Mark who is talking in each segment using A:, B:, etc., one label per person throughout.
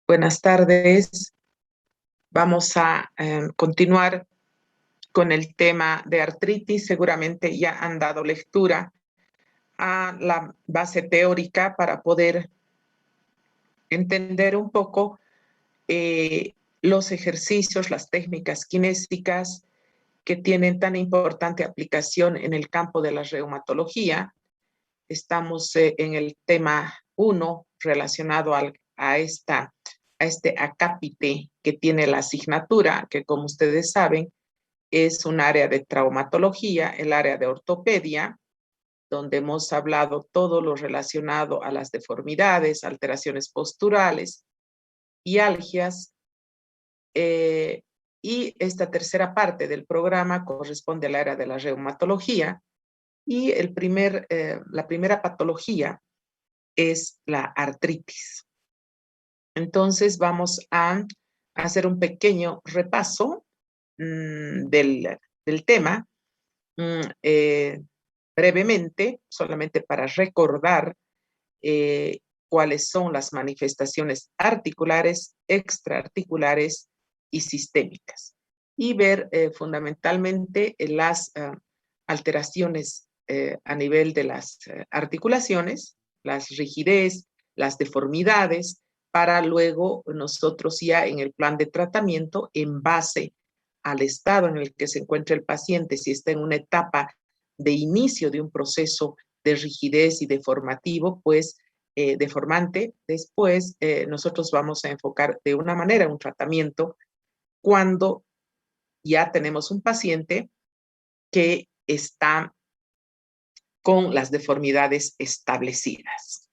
A: Buenas tardes. Vamos a continuar con el tema de artritis. Seguramente ya han dado lectura a la base teórica para poder entender un poco los ejercicios, las técnicas kinésicas que tienen tan importante aplicación en el campo de la reumatología. Estamos en el tema 1 relacionado a este acápite que tiene la asignatura, que como ustedes saben, es un área de traumatología, el área de ortopedia, donde hemos hablado todo lo relacionado a las deformidades, alteraciones posturales, hialgias, y esta tercera parte del programa corresponde al área de la reumatología, y la primera patología es la artritis. Entonces vamos a hacer un pequeño repaso del tema, brevemente, solamente para recordar cuáles son las manifestaciones articulares, extraarticulares y sistémicas. Y ver fundamentalmente las alteraciones a nivel de las articulaciones, las rigidez, las deformidades, para luego nosotros ya en el plan de tratamiento, en base al estado en el que se encuentra el paciente, si está en una etapa de inicio de un proceso de rigidez y deformativo, pues deformante, después nosotros vamos a enfocar de una manera un tratamiento cuando ya tenemos un paciente que está con las deformidades establecidas.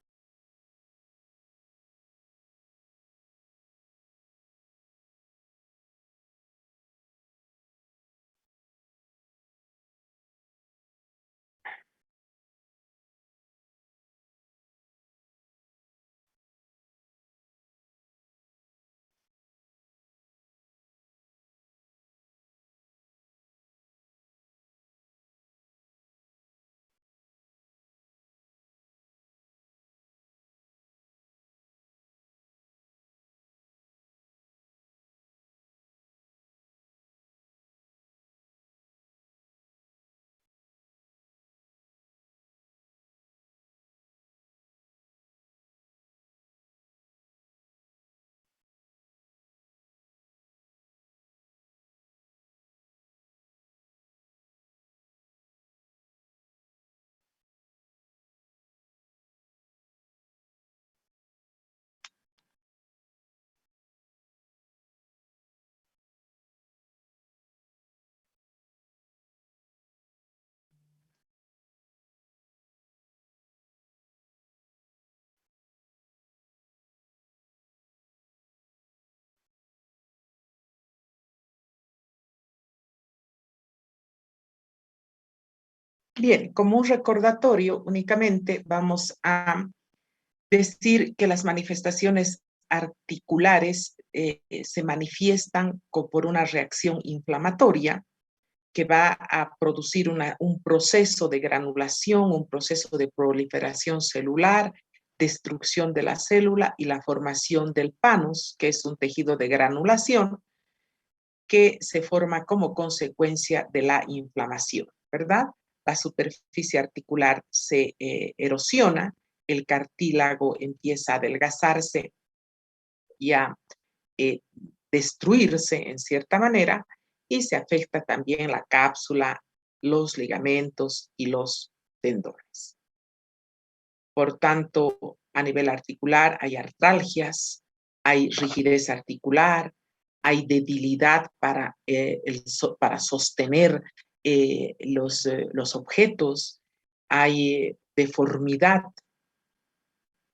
A: Bien, como un recordatorio, únicamente vamos a decir que las manifestaciones articulares se manifiestan por una reacción inflamatoria que va a producir un proceso de granulación, un proceso de proliferación celular, destrucción de la célula y la formación del panus, que es un tejido de granulación que se forma como consecuencia de la inflamación, ¿verdad? La superficie articular se erosiona, el cartílago empieza a adelgazarse y a destruirse en cierta manera, y se afecta también la cápsula, los ligamentos y los tendones. Por tanto, a nivel articular hay artralgias, hay rigidez articular, hay debilidad para sostener los objetos, hay deformidad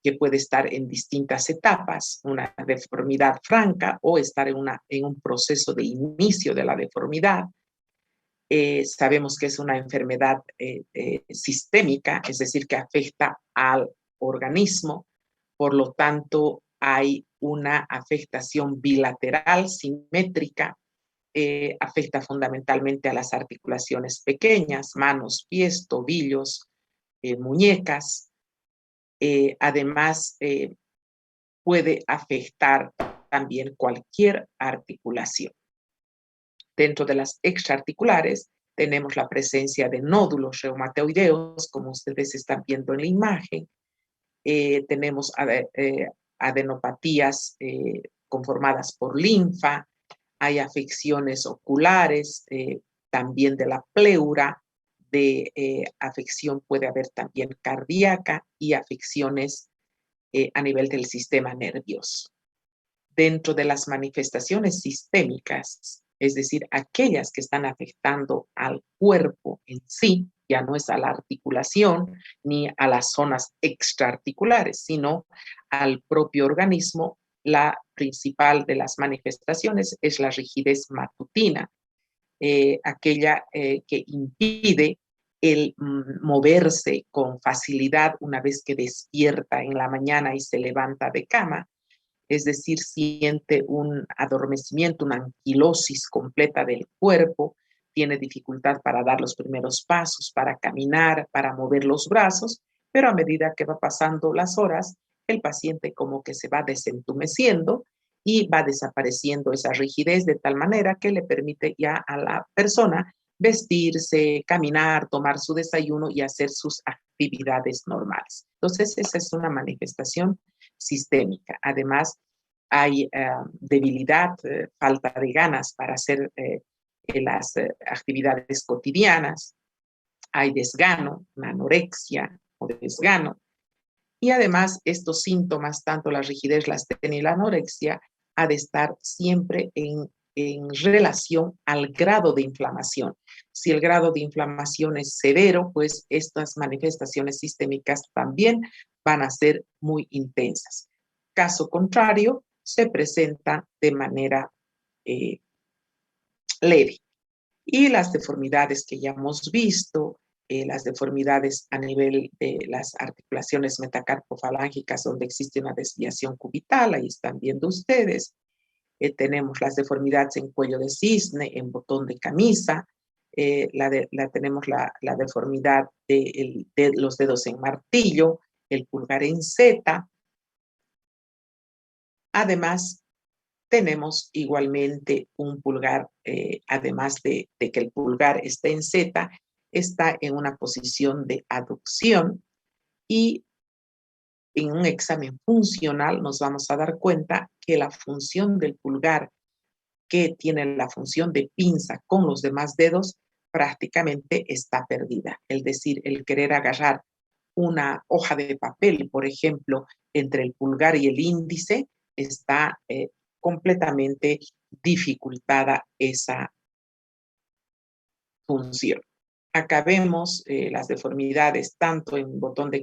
A: que puede estar en distintas etapas, una deformidad franca o estar en un proceso de inicio de la deformidad. Sabemos que es una enfermedad sistémica, es decir, que afecta al organismo, por lo tanto hay una afectación bilateral, simétrica, afecta fundamentalmente a las articulaciones pequeñas, manos, pies, tobillos, muñecas. Además, puede afectar también cualquier articulación. Dentro de las extraarticulares tenemos la presencia de nódulos reumatoideos, como ustedes están viendo en la imagen. Tenemos adenopatías conformadas por linfa, hay afecciones oculares, también de la pleura, de afección puede haber también cardíaca y afecciones a nivel del sistema nervioso. Dentro de las manifestaciones sistémicas, es decir, aquellas que están afectando al cuerpo en sí, ya no es a la articulación ni a las zonas extraarticulares, sino al propio organismo, la principal de las manifestaciones es la rigidez matutina, aquella que impide el moverse con facilidad una vez que despierta en la mañana y se levanta de cama, es decir, siente un adormecimiento, una anquilosis completa del cuerpo, tiene dificultad para dar los primeros pasos, para caminar, para mover los brazos, pero a medida que va pasando las horas, el paciente como que se va desentumeciendo y va desapareciendo esa rigidez de tal manera que le permite ya a la persona vestirse, caminar, tomar su desayuno y hacer sus actividades normales. Entonces, esa es una manifestación sistémica. Además, hay debilidad, falta de ganas para hacer las actividades cotidianas, hay desgano, una anorexia o desgano, y además estos síntomas, tanto la rigidez, la astenia y la anorexia, ha de estar siempre en relación al grado de inflamación. Si el grado de inflamación es severo, pues estas manifestaciones sistémicas también van a ser muy intensas. Caso contrario, se presenta de manera leve. Y las deformidades que ya hemos visto, las deformidades a nivel de las articulaciones metacarpofalángicas donde existe una desviación cubital, ahí están viendo ustedes. Tenemos las deformidades en cuello de cisne, en botón de camisa, tenemos la deformidad de los dedos en martillo, el pulgar en Z. Además, tenemos igualmente un pulgar, además de que el pulgar esté en Z, está en una posición de aducción y en un examen funcional nos vamos a dar cuenta que la función del pulgar, que tiene la función de pinza con los demás dedos, prácticamente está perdida. Es decir, el querer agarrar una hoja de papel, por ejemplo, entre el pulgar y el índice, está completamente dificultada esa función. Acá vemos las deformidades tanto en botón de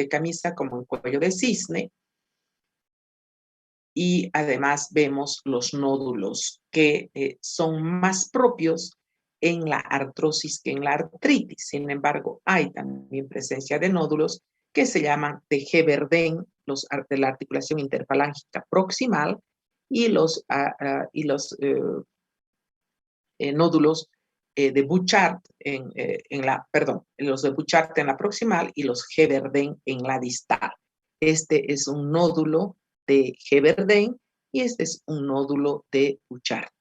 A: camisa como en cuello de cisne, y además vemos los nódulos que son más propios en la artrosis que en la artritis. Sin embargo, hay también presencia de nódulos que se llaman de Heberden, los de la articulación interfalángica proximal, y los nódulos de Bouchard los de Bouchard en la proximal y los Heberden en la distal. Este es un nódulo de Heberden y este es un nódulo de Bouchard.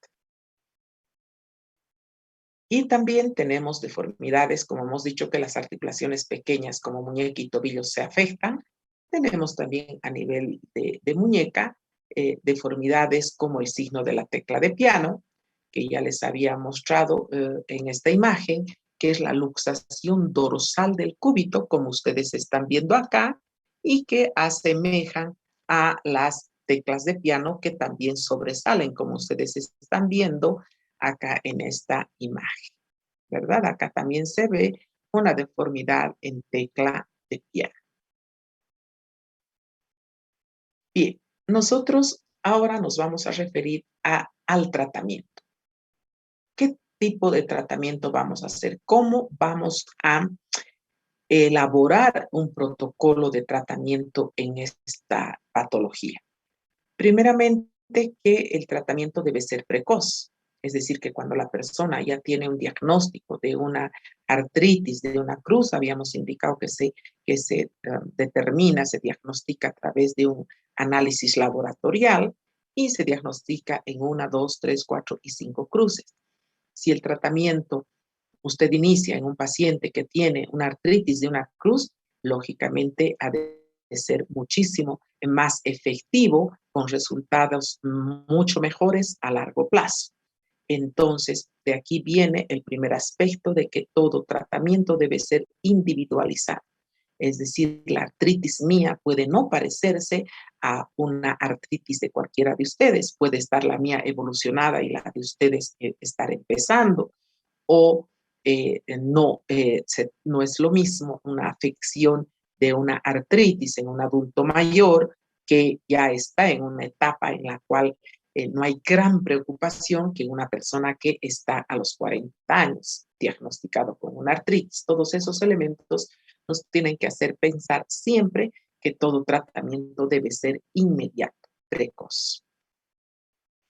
A: Y también tenemos deformidades, como hemos dicho, que las articulaciones pequeñas como muñeca y tobillo se afectan. Tenemos también a nivel de muñeca deformidades como el signo de la tecla de piano, que ya les había mostrado en esta imagen, que es la luxación dorsal del cúbito, como ustedes están viendo acá, y que asemejan a las teclas de piano que también sobresalen, como ustedes están viendo acá en esta imagen, ¿verdad? Acá también se ve una deformidad en tecla de piano. Bien, nosotros ahora nos vamos a referir al tratamiento. ¿Qué tipo de tratamiento vamos a hacer? ¿Cómo vamos a elaborar un protocolo de tratamiento en esta patología? Primeramente, que el tratamiento debe ser precoz, es decir, que cuando la persona ya tiene un diagnóstico de una artritis, de una cruz, habíamos indicado que se determina, se diagnostica a través de un análisis laboratorial, y se diagnostica en 1, 2, 3, 4 y 5 cruces. Si el tratamiento usted inicia en un paciente que tiene una artritis de una cruz, lógicamente ha de ser muchísimo más efectivo con resultados mucho mejores a largo plazo. Entonces, de aquí viene el primer aspecto de que todo tratamiento debe ser individualizado. Es decir, la artritis mía puede no parecerse a una artritis de cualquiera de ustedes. Puede estar la mía evolucionada y la de ustedes estar empezando. O no es lo mismo una afección de una artritis en un adulto mayor que ya está en una etapa en la cual no hay gran preocupación que una persona que está a los 40 años diagnosticado con una artritis. Todos esos elementos nos tienen que hacer pensar siempre que todo tratamiento debe ser inmediato, precoz.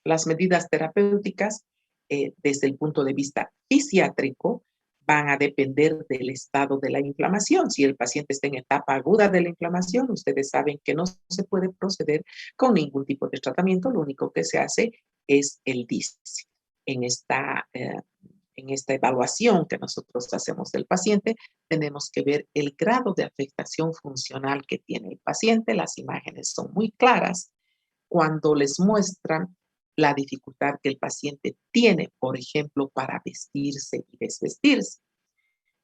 A: Las medidas terapéuticas, desde el punto de vista fisiátrico, van a depender del estado de la inflamación. Si el paciente está en etapa aguda de la inflamación, ustedes saben que no se puede proceder con ningún tipo de tratamiento. Lo único que se hace es el DISC. En esta evaluación que nosotros hacemos del paciente, tenemos que ver el grado de afectación funcional que tiene el paciente. Las imágenes son muy claras cuando les muestran la dificultad que el paciente tiene, por ejemplo, para vestirse y desvestirse.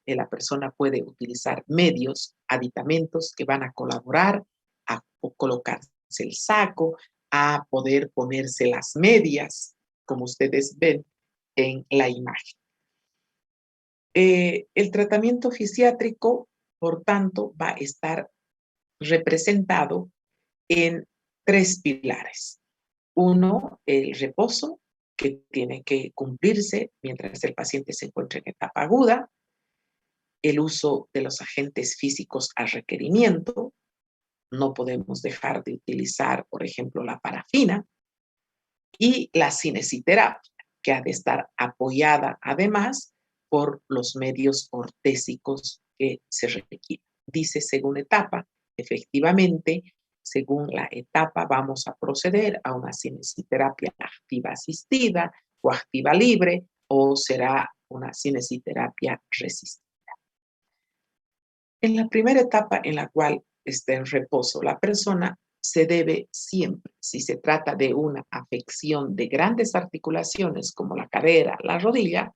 A: La persona puede utilizar medios, aditamentos que van a colaborar a colocarse el saco, a poder ponerse las medias, como ustedes ven en la imagen. El tratamiento fisiátrico, por tanto, va a estar representado en 3 pilares. Uno, el reposo, que tiene que cumplirse mientras el paciente se encuentra en etapa aguda. El uso de los agentes físicos a requerimiento. No podemos dejar de utilizar, por ejemplo, la parafina. Y la cinesiterapia, que ha de estar apoyada además por los medios ortésicos que se requieren. Dice según etapa, efectivamente, según la etapa vamos a proceder a una cinesiterapia activa asistida o activa libre, o será una cinesiterapia resistida. En la primera etapa en la cual está en reposo la persona, se debe siempre, si se trata de una afección de grandes articulaciones como la cadera, la rodilla,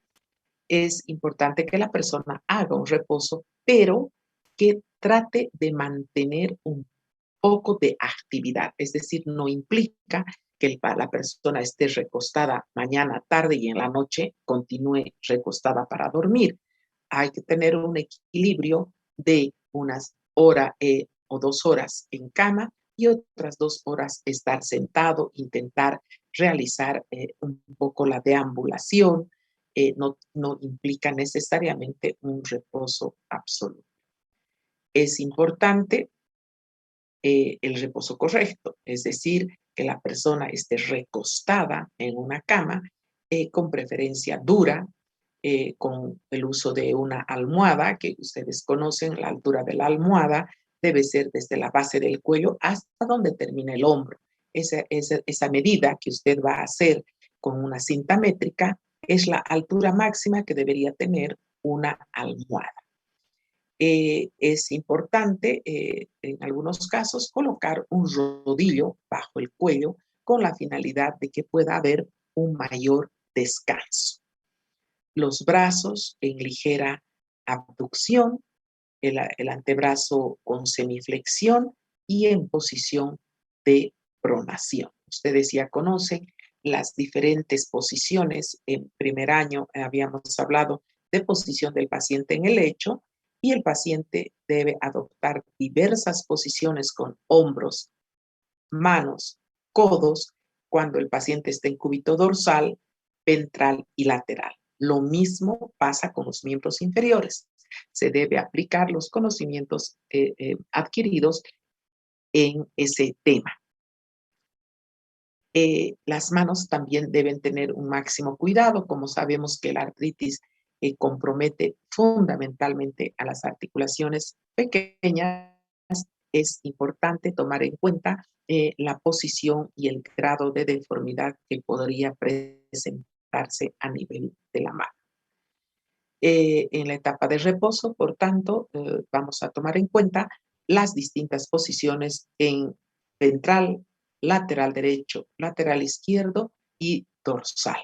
A: es importante que la persona haga un reposo, pero que trate de mantener un poco de actividad. Es decir, no implica que la persona esté recostada mañana, tarde y en la noche continúe recostada para dormir. Hay que tener un equilibrio de unas horas o 2 horas en cama y otras 2 horas estar sentado, intentar realizar un poco la deambulación. No implica necesariamente un reposo absoluto. Es importante el reposo correcto, es decir, que la persona esté recostada en una cama, con preferencia dura, con el uso de una almohada, que ustedes conocen, la altura de la almohada debe ser desde la base del cuello hasta donde termina el hombro. Esa medida que usted va a hacer con una cinta métrica es la altura máxima que debería tener una almohada. Es importante, en algunos casos, colocar un rodillo bajo el cuello con la finalidad de que pueda haber un mayor descanso. Los brazos en ligera abducción, el antebrazo con semiflexión y en posición de pronación. Ustedes ya conocen las diferentes posiciones. En primer año habíamos hablado de posición del paciente en el lecho, y el paciente debe adoptar diversas posiciones con hombros, manos, codos, cuando el paciente está en cúbito dorsal, ventral y lateral. Lo mismo pasa con los miembros inferiores. Se debe aplicar los conocimientos adquiridos en ese tema. Las manos también deben tener un máximo cuidado, como sabemos que la artritis compromete fundamentalmente a las articulaciones pequeñas. Es importante tomar en cuenta la posición y el grado de deformidad que podría presentarse a nivel de la mano. En la etapa de reposo, por tanto, vamos a tomar en cuenta las distintas posiciones en ventral, lateral derecho, lateral izquierdo y dorsal.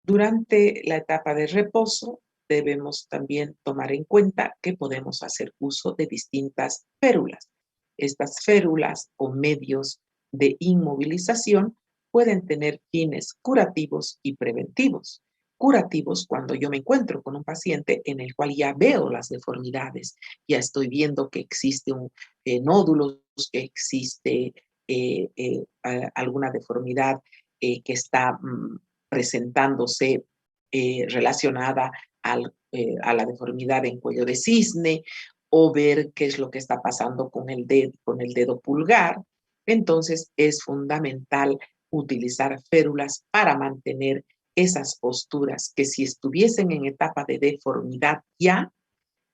A: Durante la etapa de reposo, debemos también tomar en cuenta que podemos hacer uso de distintas férulas. Estas férulas o medios de inmovilización pueden tener fines curativos y preventivos. Curativos cuando yo me encuentro con un paciente en el cual ya veo las deformidades, ya estoy viendo que existe un nódulos, que existe alguna deformidad que está presentándose relacionada a la deformidad en cuello de cisne, o ver qué es lo que está pasando con el dedo pulgar. Entonces es fundamental utilizar férulas para mantener esas posturas que, si estuviesen en etapa de deformidad ya,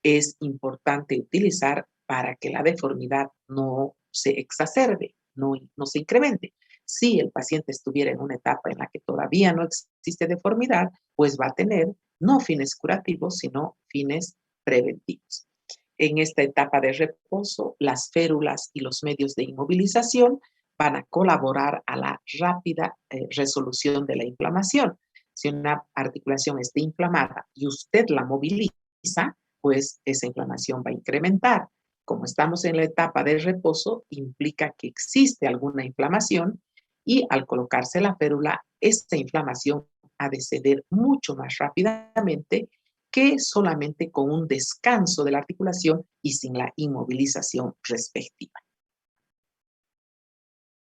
A: es importante utilizar para que la deformidad no se exacerbe, no se incremente. Si el paciente estuviera en una etapa en la que todavía no existe deformidad, pues va a tener no fines curativos, sino fines preventivos. En esta etapa de reposo, las férulas y los medios de inmovilización van a colaborar a la rápida resolución de la inflamación. Si una articulación está inflamada y usted la moviliza, pues esa inflamación va a incrementar. Como estamos en la etapa de reposo, implica que existe alguna inflamación, y al colocarse la férula, esta inflamación ha de ceder mucho más rápidamente que solamente con un descanso de la articulación y sin la inmovilización respectiva.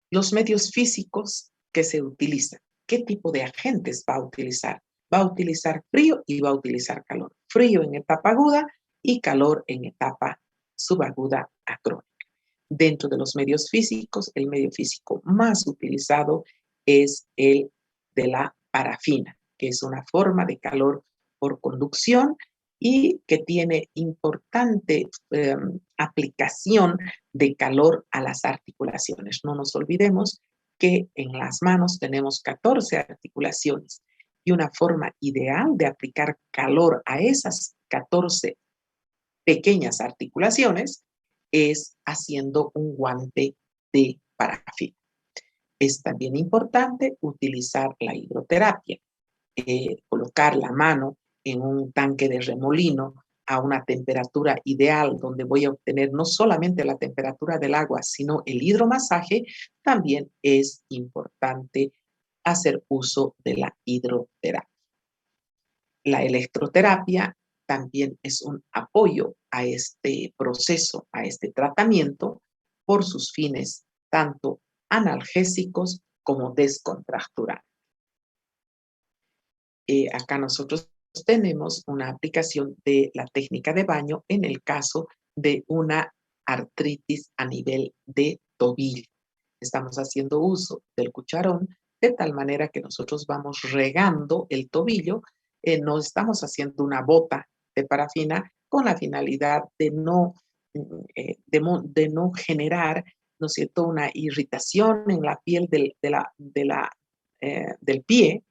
A: Los medios físicos que se utilizan. ¿Qué tipo de agentes va a utilizar? Va a utilizar frío y va a utilizar calor. Frío en etapa aguda y calor en etapa subaguda a crónica. Dentro de los medios físicos, el medio físico más utilizado es el de la parafina, que es una forma de calor por conducción y que tiene importante aplicación de calor a las articulaciones. No nos olvidemos que en las manos tenemos 14 articulaciones, y una forma ideal de aplicar calor a esas 14 pequeñas articulaciones es haciendo un guante de parafina. Es también importante utilizar la hidroterapia, colocar la mano en un tanque de remolino a una temperatura ideal, donde voy a obtener no solamente la temperatura del agua, sino el hidromasaje. También es importante hacer uso de la hidroterapia. La electroterapia también es un apoyo a este proceso, a este tratamiento, por sus fines tanto analgésicos como descontracturantes. Acá nosotros tenemos una aplicación de la técnica de baño en el caso de una artritis a nivel de tobillo. Estamos haciendo uso del cucharón de tal manera que nosotros vamos regando el tobillo. No estamos haciendo una bota de parafina con la finalidad de no generar, ¿no es cierto?, una irritación en la piel del pie,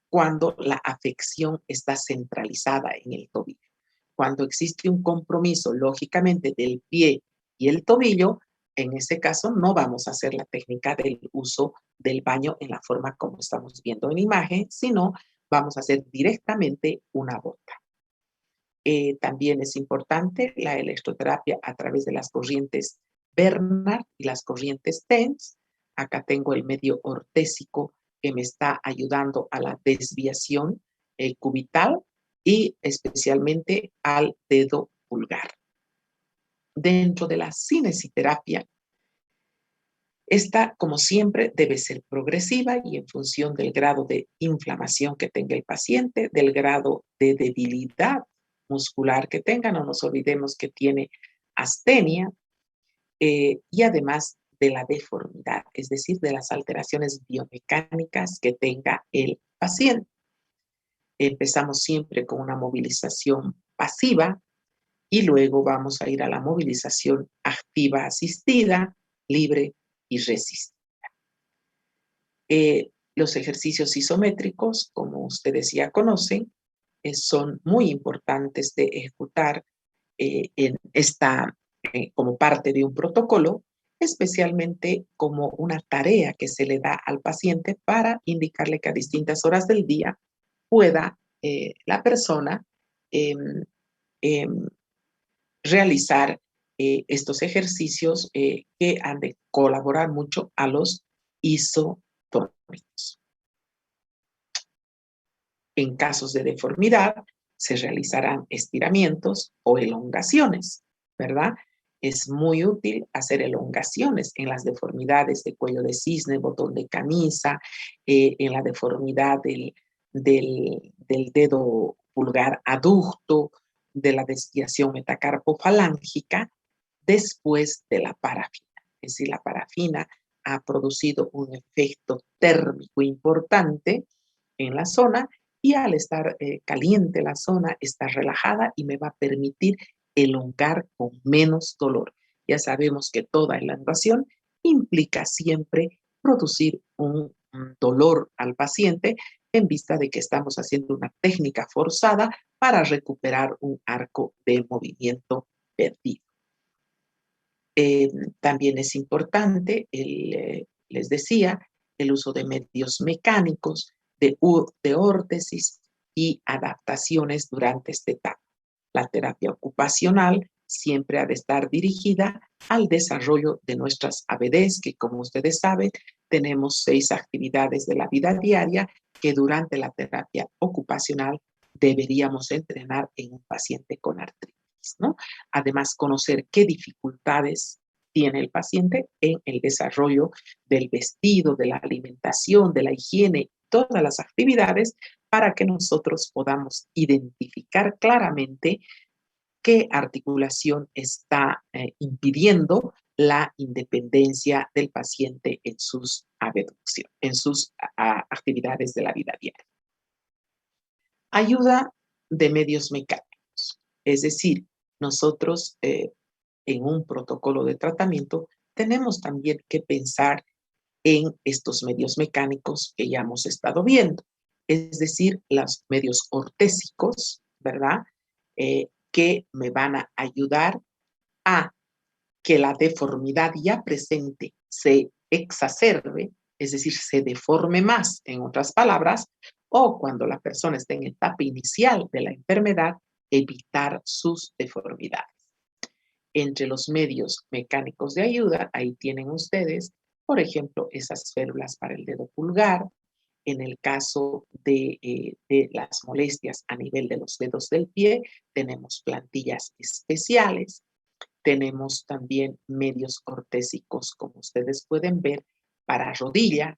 A: cuando la afección está centralizada en el tobillo. Cuando existe un compromiso, lógicamente, del pie y el tobillo, en ese caso no vamos a hacer la técnica del uso del baño en la forma como estamos viendo en imagen, sino vamos a hacer directamente una bota. También es importante la electroterapia a través de las corrientes Bernard y las corrientes TENS. Acá tengo el medio ortésico que me está ayudando a la desviación cubital y especialmente al dedo pulgar. Dentro de la cinesiterapia, esta, como siempre, debe ser progresiva y en función del grado de inflamación que tenga el paciente, del grado de debilidad muscular que tenga. No nos olvidemos que tiene astenia, y además de la deformidad, es decir, de las alteraciones biomecánicas que tenga el paciente. Empezamos siempre con una movilización pasiva y luego vamos a ir a la movilización activa asistida, libre y resistida. Los ejercicios isométricos, como ustedes ya conocen, son muy importantes de ejecutar como parte de un protocolo, especialmente como una tarea que se le da al paciente para indicarle que a distintas horas del día pueda la persona em, realizar estos ejercicios que han de colaborar mucho a los isotónicos. En casos de deformidad, se realizarán estiramientos o elongaciones, ¿verdad? Es muy útil hacer elongaciones en las deformidades de cuello de cisne, botón de camisa, en la deformidad del dedo pulgar aducto, de la desviación metacarpofalángica, después de la parafina. Es decir, la parafina ha producido un efecto térmico importante en la zona y al estar caliente la zona está relajada y me va a permitir elongar con menos dolor. Ya sabemos que toda elongación implica siempre producir un dolor al paciente en vista de que estamos haciendo una técnica forzada para recuperar un arco de movimiento perdido. También es importante, les decía, el uso de medios mecánicos, de órtesis y adaptaciones durante esta etapa. La terapia ocupacional siempre ha de estar dirigida al desarrollo de nuestras ABDs, que como ustedes saben, tenemos 6 actividades de la vida diaria que durante la terapia ocupacional deberíamos entrenar en un paciente con artritis, ¿no? Además, conocer qué dificultades tiene el paciente en el desarrollo del vestido, de la alimentación, de la higiene, todas las actividades para que nosotros podamos identificar claramente qué articulación está impidiendo la independencia del paciente en sus abducciones, en sus actividades de la vida diaria. Ayuda de medios mecánicos, es decir, nosotros en un protocolo de tratamiento tenemos también que pensar en estos medios mecánicos que ya hemos estado viendo, es decir, los medios ortésicos, ¿verdad? Que me van a ayudar a que la deformidad ya presente se exacerbe, es decir, se deforme más, en otras palabras, o cuando la persona está en etapa inicial de la enfermedad, evitar sus deformidades. Entre los medios mecánicos de ayuda, ahí tienen ustedes, por ejemplo, esas férulas para el dedo pulgar. En el caso de las molestias a nivel de los dedos del pie, tenemos plantillas especiales. Tenemos también medios ortésicos, como ustedes pueden ver, para rodilla,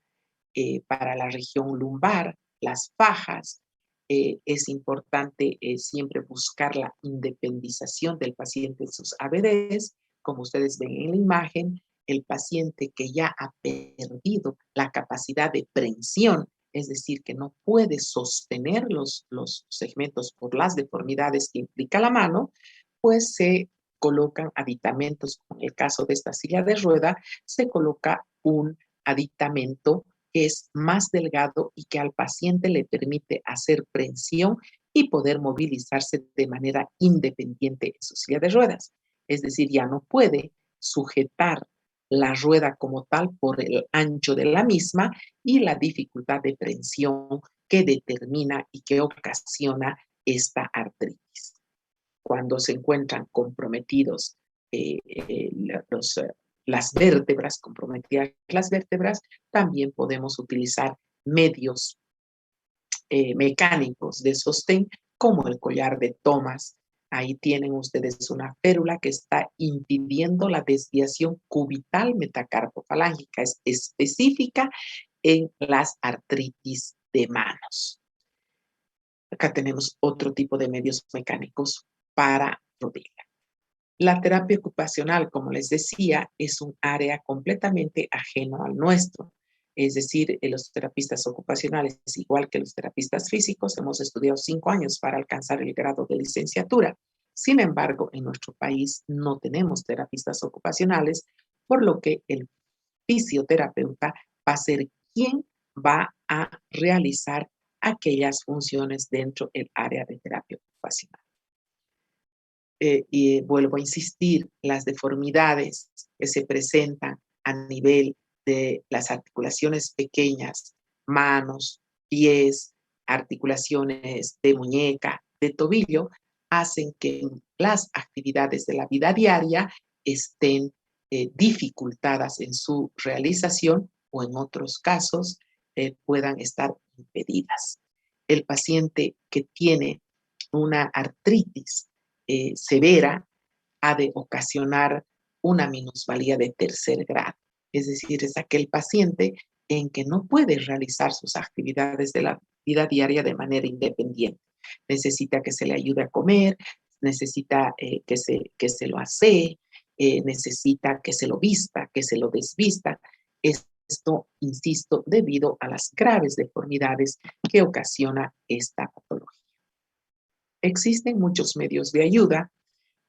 A: para la región lumbar, las fajas. Es importante siempre buscar la independización del paciente de sus ABDs. Como ustedes ven en la imagen, el paciente que ya ha perdido la capacidad de prensión, es decir, que no puede sostener los segmentos por las deformidades que implica la mano, pues se colocan aditamentos. En el caso de esta silla de rueda, se coloca un aditamento que es más delgado y que al paciente le permite hacer prensión y poder movilizarse de manera independiente en su silla de ruedas. Es decir, ya no puede sujetar la rueda como tal por el ancho de la misma y la dificultad de prensión que determina y que ocasiona esta artritis. Cuando se encuentran comprometidos las vértebras, comprometidas las vértebras, también podemos utilizar medios mecánicos de sostén como el collar de Thomas. Ahí tienen ustedes una férula que está impidiendo la desviación cubital metacarpofalángica, es específica en las artritis de manos. Acá tenemos otro tipo de medios mecánicos para rodilla. La terapia ocupacional, como les decía, es un área completamente ajeno al nuestro. Es decir, los terapistas ocupacionales, igual que los terapistas físicos, hemos estudiado 5 años para alcanzar el grado de licenciatura. Sin embargo, en nuestro país no tenemos terapistas ocupacionales, por lo que el fisioterapeuta va a ser quien va a realizar aquellas funciones dentro del área de terapia ocupacional. Y vuelvo a insistir, las deformidades que se presentan a nivel de las articulaciones pequeñas, manos, pies, articulaciones de muñeca, de tobillo, hacen que las actividades de la vida diaria estén dificultadas en su realización o en otros casos puedan estar impedidas. El paciente que tiene una artritis severa ha de ocasionar una minusvalía de tercer grado. Es decir, es aquel paciente en que no puede realizar sus actividades de la vida diaria de manera independiente. Necesita que se le ayude a comer, necesita que se lo asee, necesita que se lo vista, que se lo desvista. Esto, insisto, debido a las graves deformidades que ocasiona esta patología. Existen muchos medios de ayuda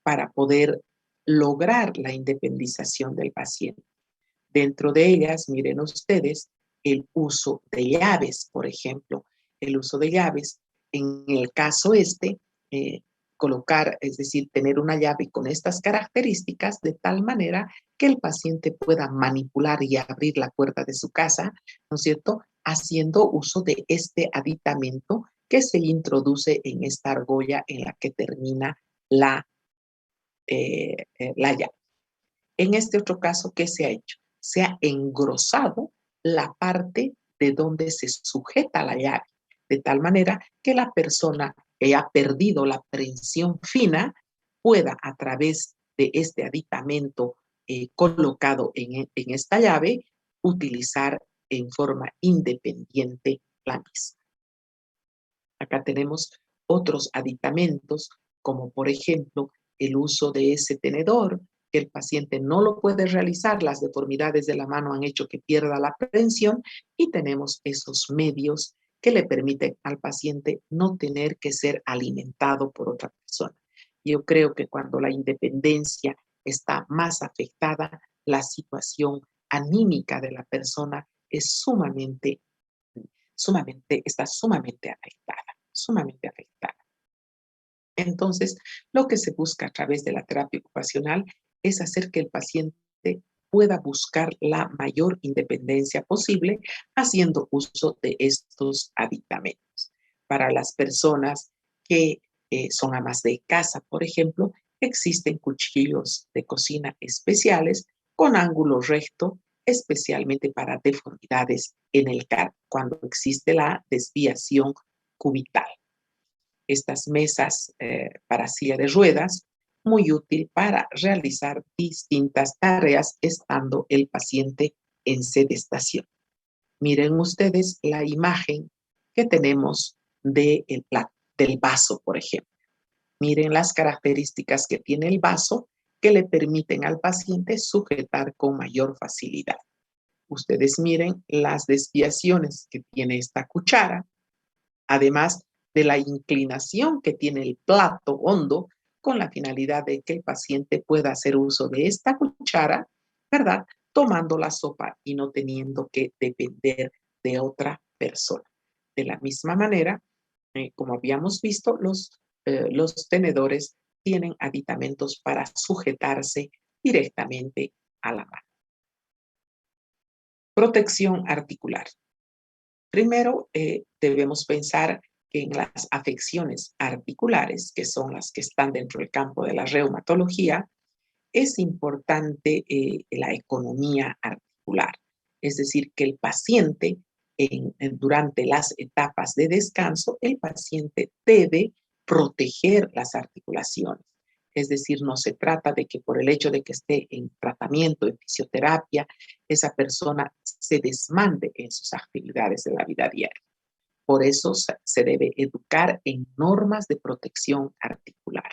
A: para poder lograr la independización del paciente. Dentro de ellas, miren ustedes, el uso de llaves, por ejemplo. El uso de llaves, en el caso colocar, es decir, tener una llave con estas características de tal manera que el paciente pueda manipular y abrir la puerta de su casa, ¿no es cierto?, haciendo uso de este aditamento que se introduce en esta argolla en la que termina la llave. En este otro caso, ¿qué se ha hecho? Se ha engrosado la parte de donde se sujeta la llave, de tal manera que la persona que ha perdido la prensión fina pueda, a través de este aditamento colocado en esta llave, utilizar en forma independiente la misma. Acá tenemos otros aditamentos, como por ejemplo el uso de ese tenedor, que el paciente no lo puede realizar, las deformidades de la mano han hecho que pierda la prensión y tenemos esos medios que le permiten al paciente no tener que ser alimentado por otra persona. Yo creo que cuando la independencia está más afectada, la situación anímica de la persona es está sumamente afectada. Entonces, lo que se busca a través de la terapia ocupacional es hacer que el paciente pueda buscar la mayor independencia posible haciendo uso de estos aditamentos. Para las personas que son amas de casa, por ejemplo, existen cuchillos de cocina especiales con ángulo recto, especialmente para deformidades en el carpo, cuando existe la desviación cubital. Estas mesas para silla de ruedas, muy útil para realizar distintas tareas estando el paciente en sedestación. Miren ustedes la imagen que tenemos del vaso, por ejemplo. Miren las características que tiene el vaso que le permiten al paciente sujetar con mayor facilidad. Ustedes miren las desviaciones que tiene esta cuchara, además de la inclinación que tiene el plato hondo con la finalidad de que el paciente pueda hacer uso de esta cuchara, ¿verdad?, tomando la sopa y no teniendo que depender de otra persona. De la misma manera, como habíamos visto, los tenedores tienen aditamentos para sujetarse directamente a la mano. Protección articular. Primero, debemos pensar que en las afecciones articulares, que son las que están dentro del campo de la reumatología, es importante la economía articular. Es decir, que el paciente, durante las etapas de descanso, el paciente debe proteger las articulaciones. Es decir, no se trata de que por el hecho de que esté en tratamiento, en fisioterapia, esa persona se desmande en sus actividades de la vida diaria. Por eso se debe educar en normas de protección articular.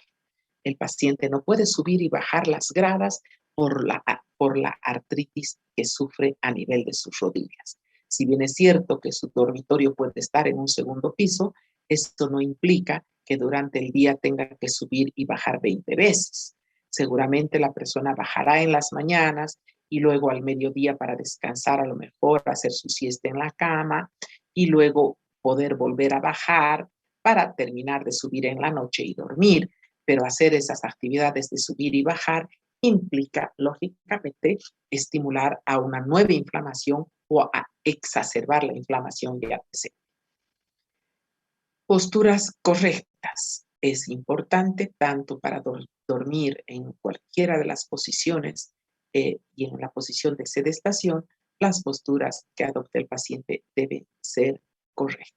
A: El paciente no puede subir y bajar las gradas por la artritis que sufre a nivel de sus rodillas. Si bien es cierto que su dormitorio puede estar en un segundo piso, esto no implica que durante el día tenga que subir y bajar 20 veces. Seguramente la persona bajará en las mañanas y luego al mediodía para descansar, a lo mejor hacer su siesta en la cama y luego poder volver a bajar para terminar de subir en la noche y dormir. Pero hacer esas actividades de subir y bajar implica, lógicamente, estimular a una nueva inflamación o a exacerbar la inflamación ya presente. Posturas correctas es importante tanto para dormir en cualquiera de las posiciones y en la posición de sedestación, las posturas que adopte el paciente deben ser correctas.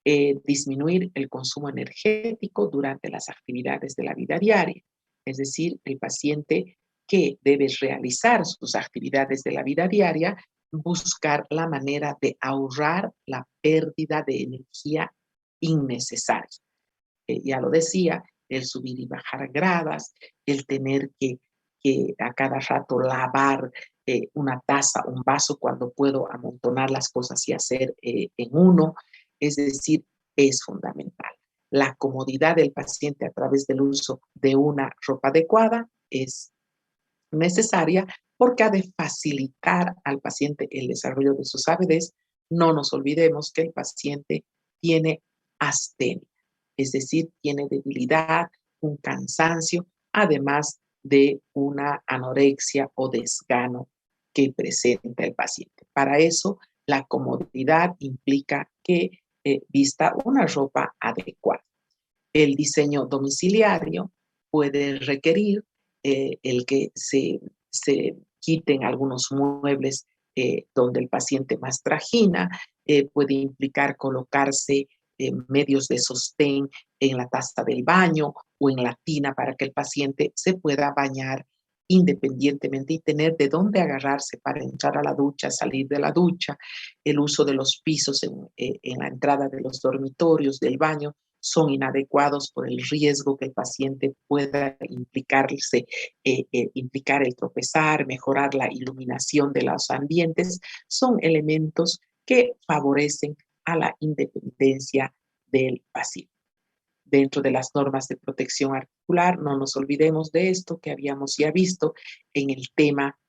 A: Disminuir el consumo energético durante las actividades de la vida diaria, es decir, el paciente que debe realizar sus actividades de la vida diaria, buscar la manera de ahorrar la pérdida de energía innecesaria. Ya lo decía, el subir y bajar gradas, el tener que a cada rato lavar una taza, un vaso, cuando puedo amontonar las cosas y hacer en uno, es decir, es fundamental. La comodidad del paciente a través del uso de una ropa adecuada es necesaria porque ha de facilitar al paciente el desarrollo de sus ABDs. No nos olvidemos que el paciente tiene astenia, es decir, tiene debilidad, un cansancio, además de una anorexia o desgano que presenta el paciente. Para eso, la comodidad implica que vista una ropa adecuada. El diseño domiciliario puede requerir el que se quiten algunos muebles donde el paciente más trajina, puede implicar colocarse medios de sostén en la taza del baño o en la tina para que el paciente se pueda bañar independientemente y tener de dónde agarrarse para entrar a la ducha, salir de la ducha, el uso de los pisos en la entrada de los dormitorios, del baño, son inadecuados por el riesgo que el paciente pueda implicar el tropezar, mejorar la iluminación de los ambientes, son elementos que favorecen a la independencia del paciente. Dentro de las normas de protección articular, no nos olvidemos de esto que habíamos ya visto en el tema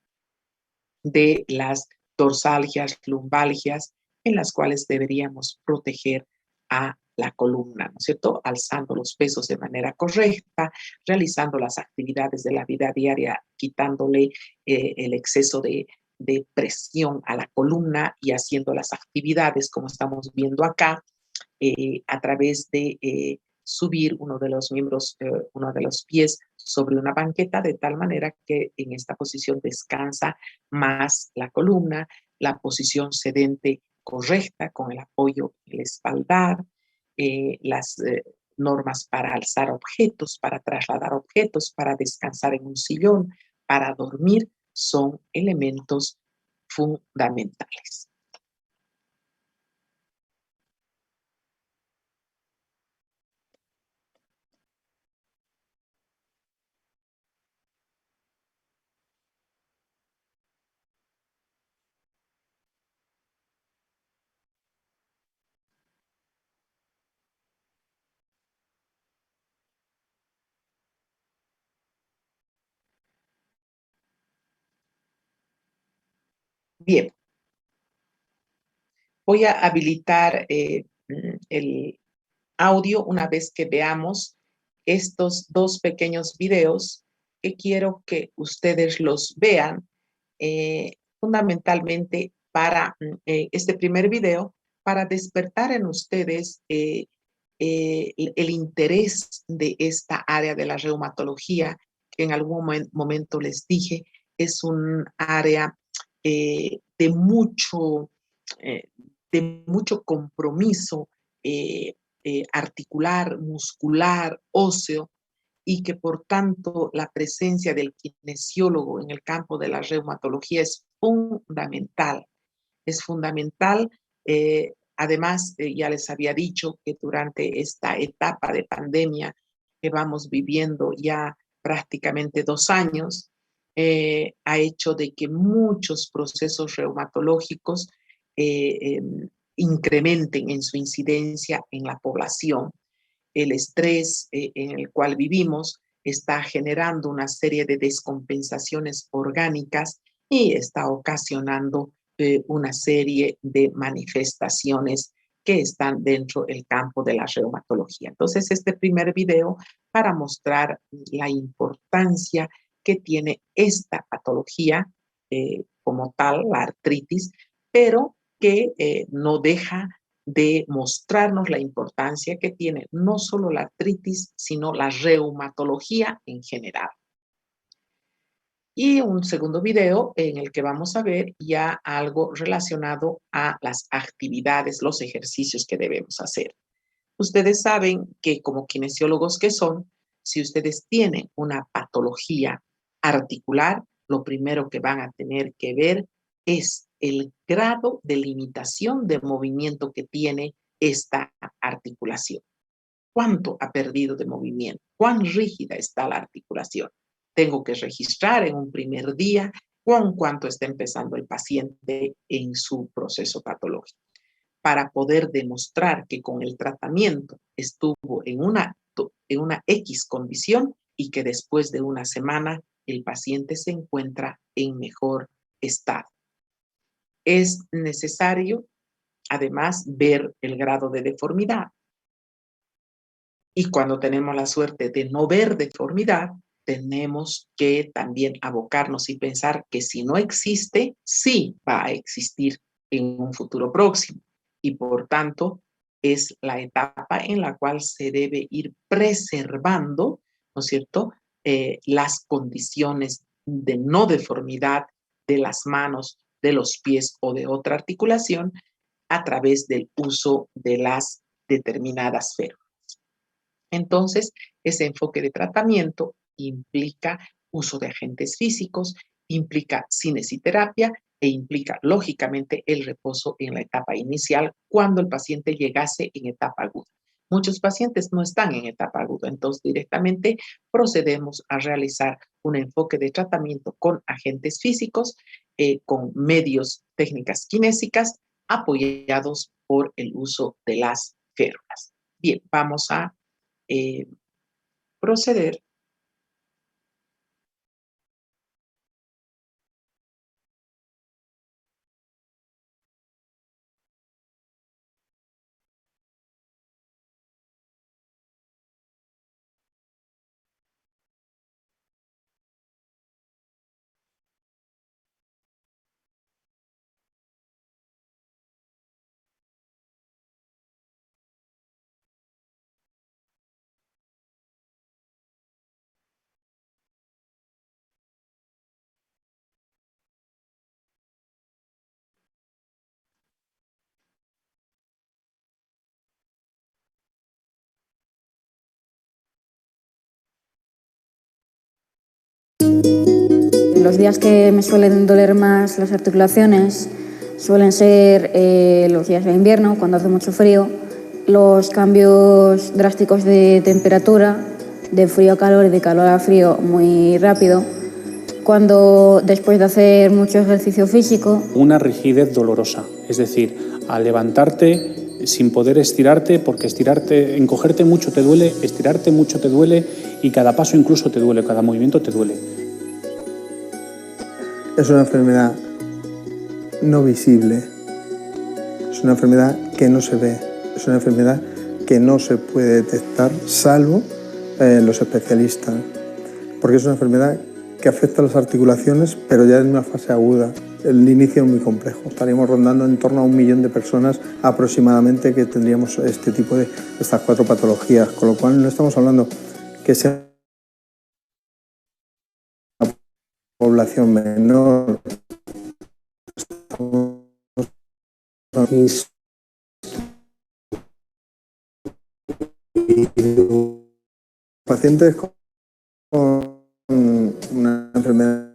A: de las dorsalgias, lumbalgias, en las cuales deberíamos proteger a la columna, ¿no es cierto? Alzando los pesos de manera correcta, realizando las actividades de la vida diaria, quitándole el exceso de presión a la columna y haciendo las actividades como estamos viendo acá, a través de subir uno de los miembros, uno de los pies sobre una banqueta de tal manera que en esta posición descansa más la columna, la posición sedente correcta con el apoyo del espaldar, las normas para alzar objetos, para trasladar objetos, para descansar en un sillón, para dormir, son elementos fundamentales. Bien, voy a habilitar el audio una vez que veamos estos dos pequeños videos que quiero que ustedes los vean fundamentalmente para este primer video, para despertar en ustedes el interés de esta área de la reumatología, que en algún momento les dije, es un área de eh, de mucho compromiso articular, muscular, óseo, y que por tanto la presencia del kinesiólogo en el campo de la reumatología es fundamental. Es fundamental. Además, ya les había dicho que durante esta etapa de pandemia que vamos viviendo ya prácticamente 2 años, ha hecho de que muchos procesos reumatológicos eh, eh, incrementen en su incidencia en la población. El estrés en el cual vivimos está generando una serie de descompensaciones orgánicas y está ocasionando una serie de manifestaciones que están dentro del campo de la reumatología. Entonces, este primer video para mostrar la importancia que tiene esta patología como tal, la artritis, pero que no deja de mostrarnos la importancia que tiene no solo la artritis, sino la reumatología en general. Y un segundo video en el que vamos a ver ya algo relacionado a las actividades, los ejercicios que debemos hacer. Ustedes saben que como kinesiólogos que son, si ustedes tienen una patología articular, lo primero que van a tener que ver es el grado de limitación de movimiento que tiene esta articulación. ¿Cuánto ha perdido de movimiento? ¿Cuán rígida está la articulación? Tengo que registrar en un primer día con cuánto está empezando el paciente en su proceso patológico para poder demostrar que con el tratamiento estuvo en una X condición y que después de una semana el paciente se encuentra en mejor estado. Es necesario, además, ver el grado de deformidad. Y cuando tenemos la suerte de no ver deformidad, tenemos que también abocarnos y pensar que si no existe, sí va a existir en un futuro próximo. Y por tanto, es la etapa en la cual se debe ir preservando, ¿no es cierto?, las condiciones de no deformidad de las manos, de los pies o de otra articulación a través del uso de las determinadas férulas. Entonces, ese enfoque de tratamiento implica uso de agentes físicos, implica cinesiterapia e implica, lógicamente, el reposo en la etapa inicial cuando el paciente llegase en etapa aguda. Muchos pacientes no están en etapa aguda, entonces directamente procedemos a realizar un enfoque de tratamiento con agentes físicos, con medios, técnicas kinésicas, apoyados por el uso de las férulas. Bien, vamos a proceder.
B: Los días que me suelen doler más las articulaciones suelen ser los días de invierno, cuando hace mucho frío, los cambios drásticos de temperatura, de frío a calor y de calor a frío muy rápido, cuando después de hacer mucho ejercicio físico.
C: Una rigidez dolorosa, es decir, al levantarte sin poder estirarte, porque estirarte, encogerte mucho te duele, estirarte mucho te duele y cada paso incluso te duele, cada movimiento te duele.
D: Es una enfermedad no visible, es una enfermedad que no se ve, es una enfermedad que no se puede detectar salvo los especialistas, porque es una enfermedad que afecta a las articulaciones, pero ya en una fase aguda. El inicio es muy complejo, estaríamos rondando en torno a 1 millón de personas aproximadamente que tendríamos este tipo de estas 4 patologías, con lo cual no estamos hablando que sea una población menor. Pacientes con una enfermedad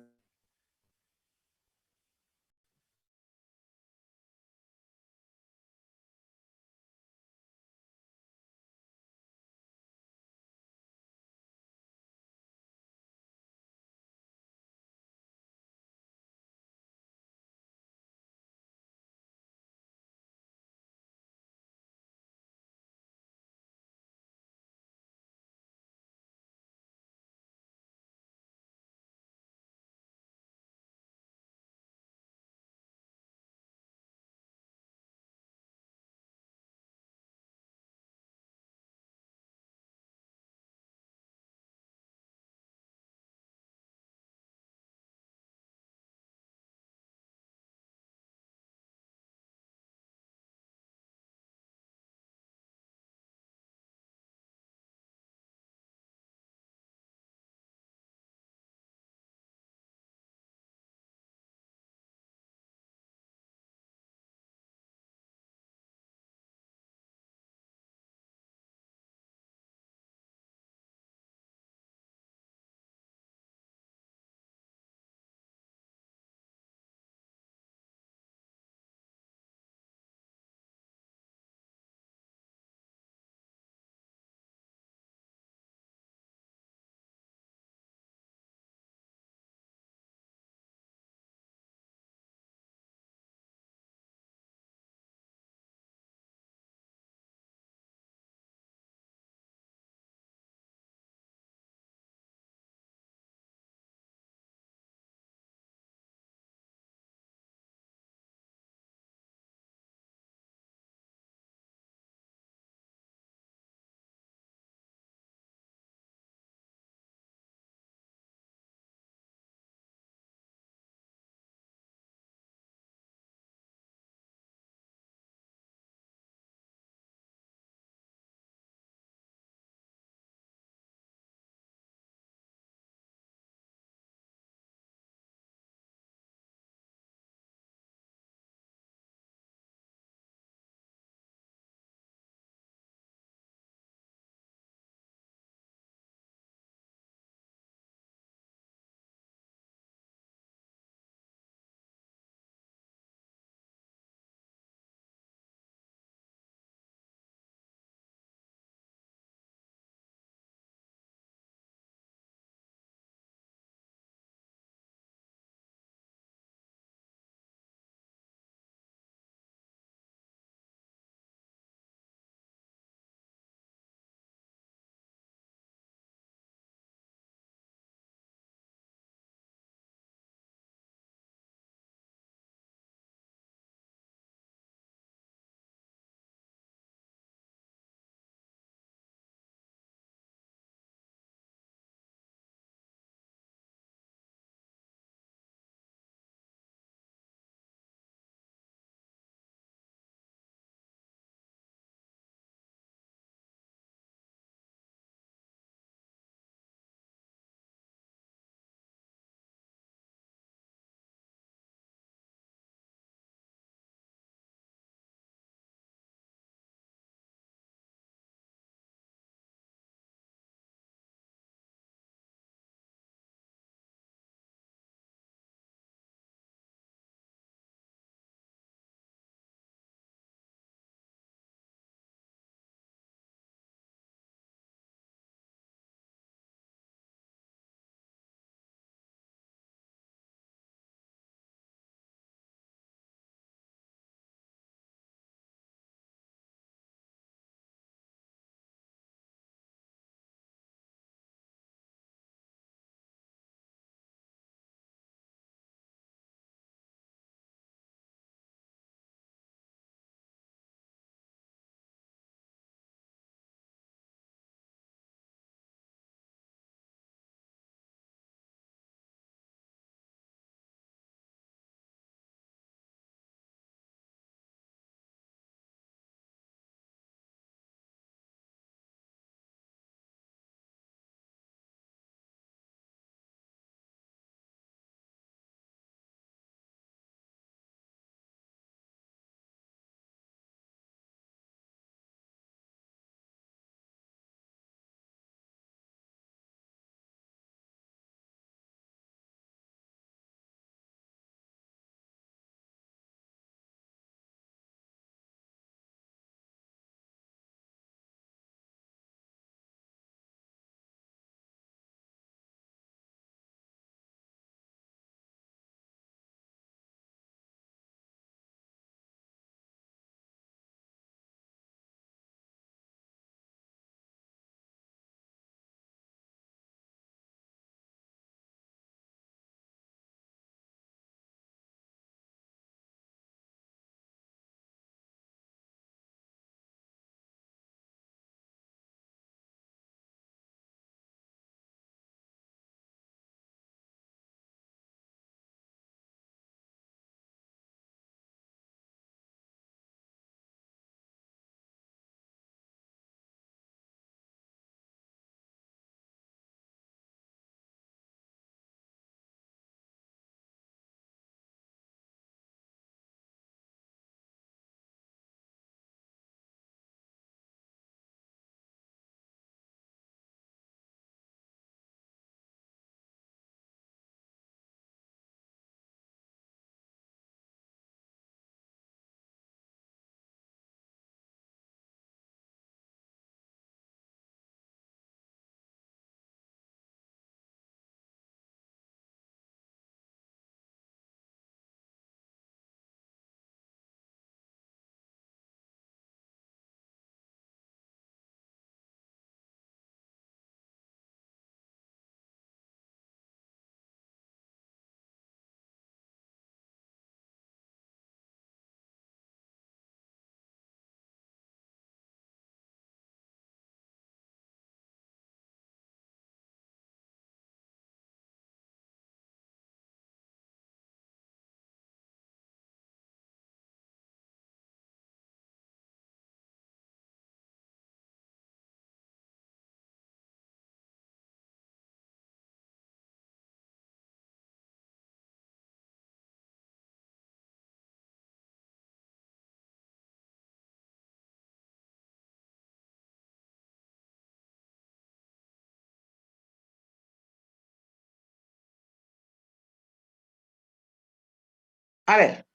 A: A ver,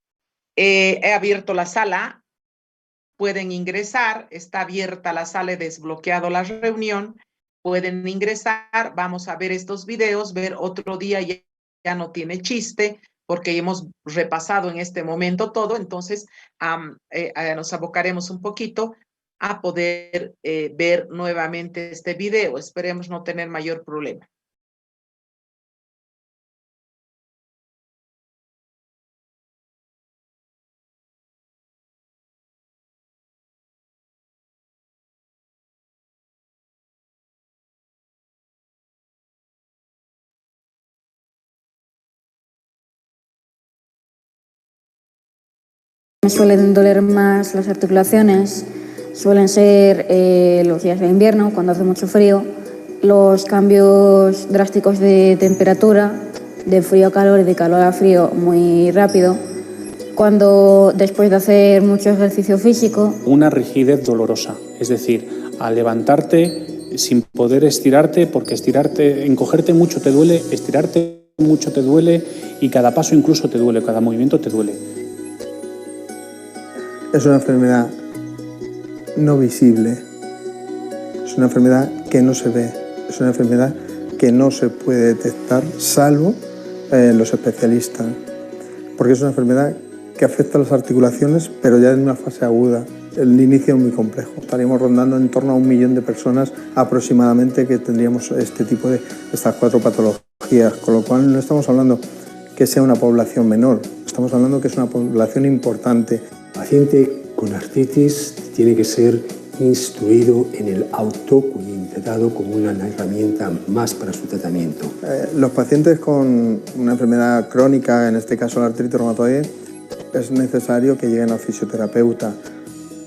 A: he abierto la sala, pueden ingresar, está abierta la sala, he desbloqueado la reunión, pueden ingresar, vamos a ver estos videos, ver otro día ya no tiene chiste, porque hemos repasado en este momento todo, entonces nos abocaremos un poquito a poder ver nuevamente este video. Esperemos no tener mayor problema.
B: Me suelen doler más las articulaciones, suelen ser los días de invierno, cuando hace mucho frío, los cambios drásticos de temperatura, de frío a calor y de calor a frío muy rápido, cuando después de hacer mucho ejercicio físico.
C: Una rigidez dolorosa, es decir, al levantarte sin poder estirarte, porque encogerte mucho te duele, estirarte mucho te duele y cada paso incluso te duele, cada movimiento te duele.
D: Es una enfermedad no visible, es una enfermedad que no se ve, es una enfermedad que no se puede detectar salvo los especialistas, porque es una enfermedad que afecta a las articulaciones, pero ya en una fase aguda. El inicio es muy complejo. Estaríamos rondando en torno a 1 millón de personas aproximadamente que tendríamos estas 4 patologías, con lo cual no estamos hablando que sea una población menor, estamos hablando que es una población importante.
E: El paciente con artritis tiene que ser instruido en el autocuidado como una herramienta más para su tratamiento.
D: Los pacientes con una enfermedad crónica, en este caso la artritis reumatoide, es necesario que lleguen al fisioterapeuta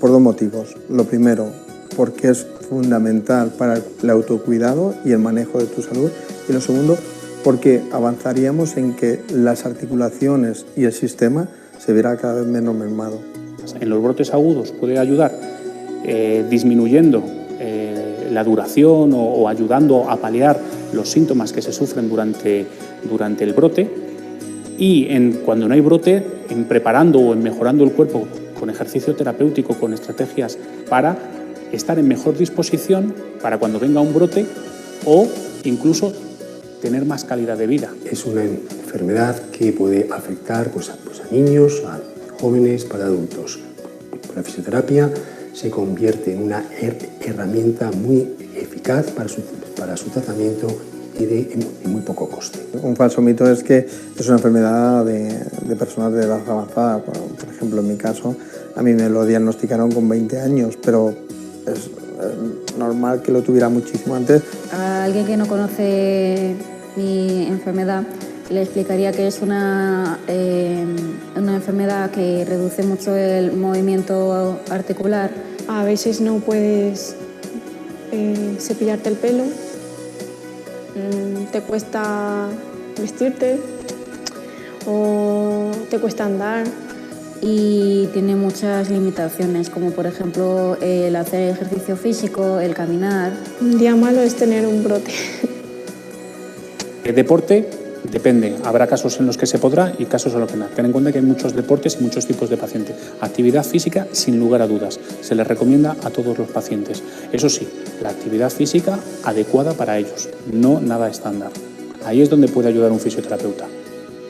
D: por 2 motivos. Lo primero, porque es fundamental para el autocuidado y el manejo de tu salud. Y lo segundo, porque avanzaríamos en que las articulaciones y el sistema se viera cada vez menos mermado.
C: En los brotes agudos puede ayudar disminuyendo la duración o ayudando a paliar los síntomas que se sufren durante el brote, y cuando no hay brote, en preparando o en mejorando el cuerpo con ejercicio terapéutico, con estrategias para estar en mejor disposición para cuando venga un brote o incluso tener más calidad de vida.
E: Es una enfermedad que puede afectar a niños, a jóvenes, para adultos. La fisioterapia se convierte en una herramienta muy eficaz para su tratamiento y de muy poco coste.
D: Un falso mito es que es una enfermedad de personas de edad avanzada. Por ejemplo, en mi caso, a mí me lo diagnosticaron con 20 años, pero es normal que lo tuviera muchísimo antes.
B: A alguien que no conoce mi enfermedad, le explicaría que es una enfermedad que reduce mucho el movimiento articular.
F: A veces no puedes cepillarte el pelo, te cuesta vestirte o te cuesta andar.
B: Y tiene muchas limitaciones, como por ejemplo el hacer ejercicio físico, el caminar.
F: Un día malo es tener un brote.
C: El deporte depende, habrá casos en los que se podrá y casos en los que no. Ten en cuenta que hay muchos deportes y muchos tipos de pacientes. Actividad física, sin lugar a dudas, se les recomienda a todos los pacientes. Eso sí, la actividad física adecuada para ellos, no nada estándar. Ahí es donde puede ayudar un fisioterapeuta.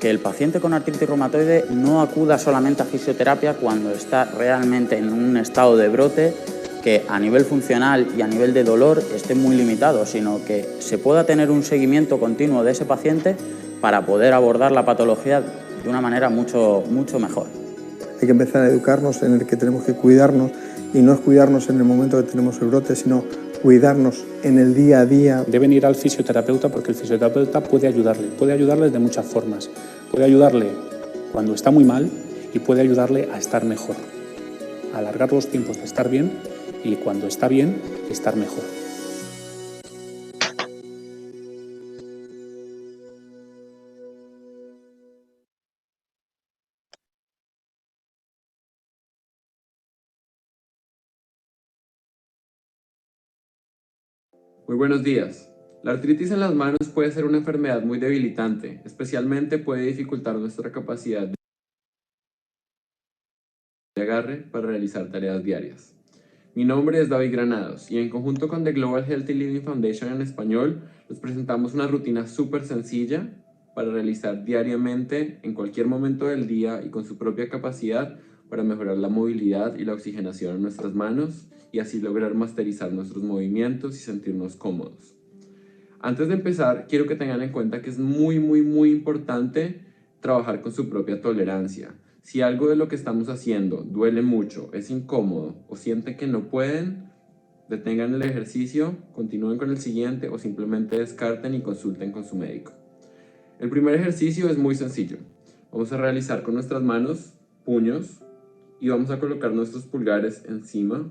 G: Que el paciente con artritis reumatoide no acuda solamente a fisioterapia cuando está realmente en un estado de brote que a nivel funcional y a nivel de dolor esté muy limitado, sino que se pueda tener un seguimiento continuo de ese paciente para poder abordar la patología de una manera mucho mejor.
D: Hay que empezar a educarnos en el que tenemos que cuidarnos, y no es cuidarnos en el momento que tenemos el brote, sino cuidarnos en el día a día.
C: Deben ir al fisioterapeuta porque el fisioterapeuta puede ayudarle de muchas formas. Puede ayudarle cuando está muy mal y puede ayudarle a estar mejor, a alargar los tiempos de estar bien y cuando está bien, estar mejor.
H: Muy buenos días. La artritis en las manos puede ser una enfermedad muy debilitante, especialmente puede dificultar nuestra capacidad de agarre para realizar tareas diarias. Mi nombre es David Granados y en conjunto con The Global Healthy Living Foundation en español, les presentamos una rutina súper sencilla para realizar diariamente en cualquier momento del día y con su propia capacidad para mejorar la movilidad y la oxigenación en nuestras manos y así lograr masterizar nuestros movimientos y sentirnos cómodos. Antes de empezar, quiero que tengan en cuenta que es muy importante trabajar con su propia tolerancia. Si algo de lo que estamos haciendo duele mucho, es incómodo o sienten que no pueden, detengan el ejercicio, continúen con el siguiente o simplemente descarten y consulten con su médico. El primer ejercicio es muy sencillo. Vamos a realizar con nuestras manos puños y vamos a colocar nuestros pulgares encima.